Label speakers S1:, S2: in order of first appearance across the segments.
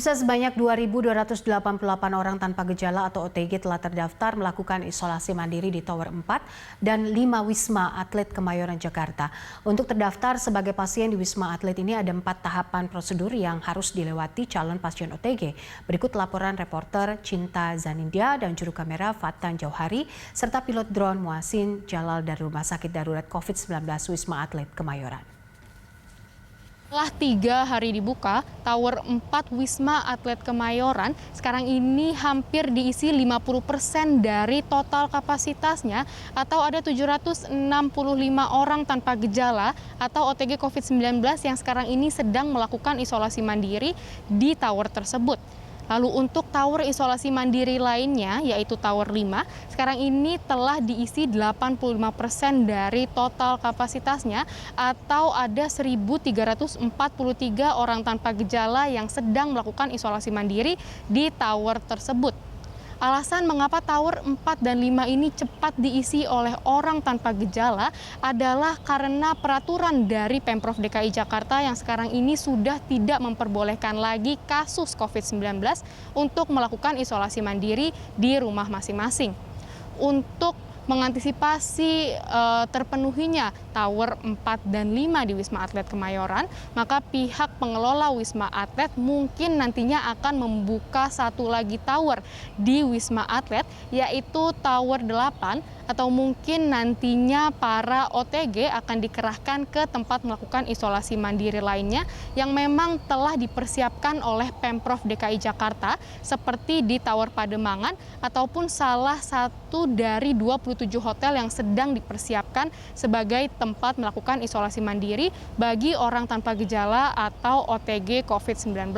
S1: Sebanyak 2.288 orang tanpa gejala atau OTG telah terdaftar melakukan isolasi mandiri di Tower 4 dan 5 Wisma Atlet Kemayoran, Jakarta. Untuk terdaftar sebagai pasien di Wisma Atlet ini ada 4 tahapan prosedur yang harus dilewati calon pasien OTG. Berikut laporan reporter Cinta Zanindia dan juru kamera Fatan Jauhari serta pilot drone Muhsin Jalal dari Rumah Sakit Darurat COVID-19 Wisma Atlet Kemayoran.
S2: Setelah 3 hari dibuka, Tower 4 Wisma Atlet Kemayoran sekarang ini hampir diisi 50% dari total kapasitasnya atau ada 765 orang tanpa gejala atau OTG COVID-19 yang sekarang ini sedang melakukan isolasi mandiri di tower tersebut. Lalu untuk tower isolasi mandiri lainnya, yaitu Tower 5, sekarang ini telah diisi 85% dari total kapasitasnya atau ada 1.343 orang tanpa gejala yang sedang melakukan isolasi mandiri di tower tersebut. Alasan mengapa Tower 4 dan 5 ini cepat diisi oleh orang tanpa gejala adalah karena peraturan dari Pemprov DKI Jakarta yang sekarang ini sudah tidak memperbolehkan lagi kasus COVID-19 untuk melakukan isolasi mandiri di rumah masing-masing. Untuk mengantisipasi terpenuhinya Tower 4 dan 5 di Wisma Atlet Kemayoran, maka pihak pengelola Wisma Atlet mungkin nantinya akan membuka satu lagi tower di Wisma Atlet, yaitu Tower 8, atau mungkin nantinya para OTG akan dikerahkan ke tempat melakukan isolasi mandiri lainnya yang memang telah dipersiapkan oleh Pemprov DKI Jakarta seperti di Tower Pademangan ataupun salah satu dari 27 hotel yang sedang dipersiapkan sebagai tempat melakukan isolasi mandiri bagi orang tanpa gejala atau OTG COVID-19.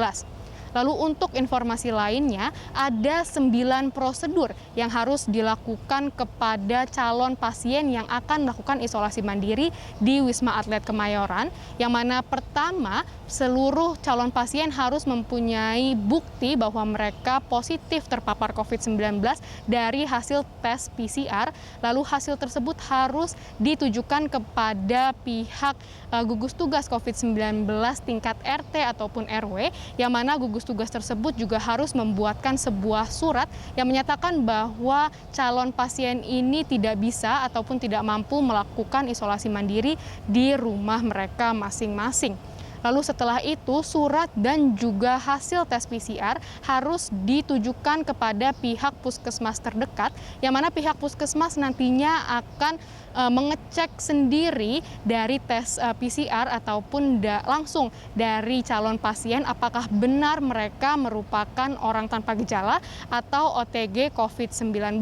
S2: Lalu untuk informasi lainnya, ada 9 prosedur yang harus dilakukan kepada calon pasien yang akan melakukan isolasi mandiri di Wisma Atlet Kemayoran, yang mana pertama, seluruh calon pasien harus mempunyai bukti bahwa mereka positif terpapar COVID-19 dari hasil tes PCR, lalu hasil tersebut harus ditujukan kepada pihak gugus tugas COVID-19 tingkat RT ataupun RW, yang mana gugus tugas tersebut juga harus membuatkan sebuah surat yang menyatakan bahwa calon pasien ini tidak bisa ataupun tidak mampu melakukan isolasi mandiri di rumah mereka masing-masing. Lalu setelah itu surat dan juga hasil tes PCR harus ditujukan kepada pihak puskesmas terdekat, yang mana pihak puskesmas nantinya akan mengecek sendiri dari tes PCR ataupun langsung dari calon pasien apakah benar mereka merupakan orang tanpa gejala atau OTG COVID-19.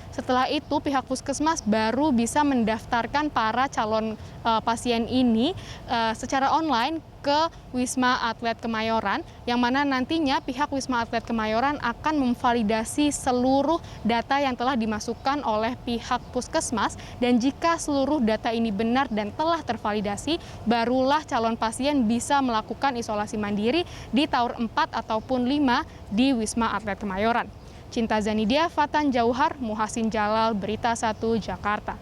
S2: Setelah itu pihak puskesmas baru bisa mendaftarkan para calon pasien ini secara online ke Wisma Atlet Kemayoran, yang mana nantinya pihak Wisma Atlet Kemayoran akan memvalidasi seluruh data yang telah dimasukkan oleh pihak puskesmas, dan jika seluruh data ini benar dan telah tervalidasi, barulah calon pasien bisa melakukan isolasi mandiri di Tower 4 ataupun 5 di Wisma Atlet Kemayoran. Cinta Zanindia, Fatan Jauhari, Muhsin Jalal, Berita 1, Jakarta.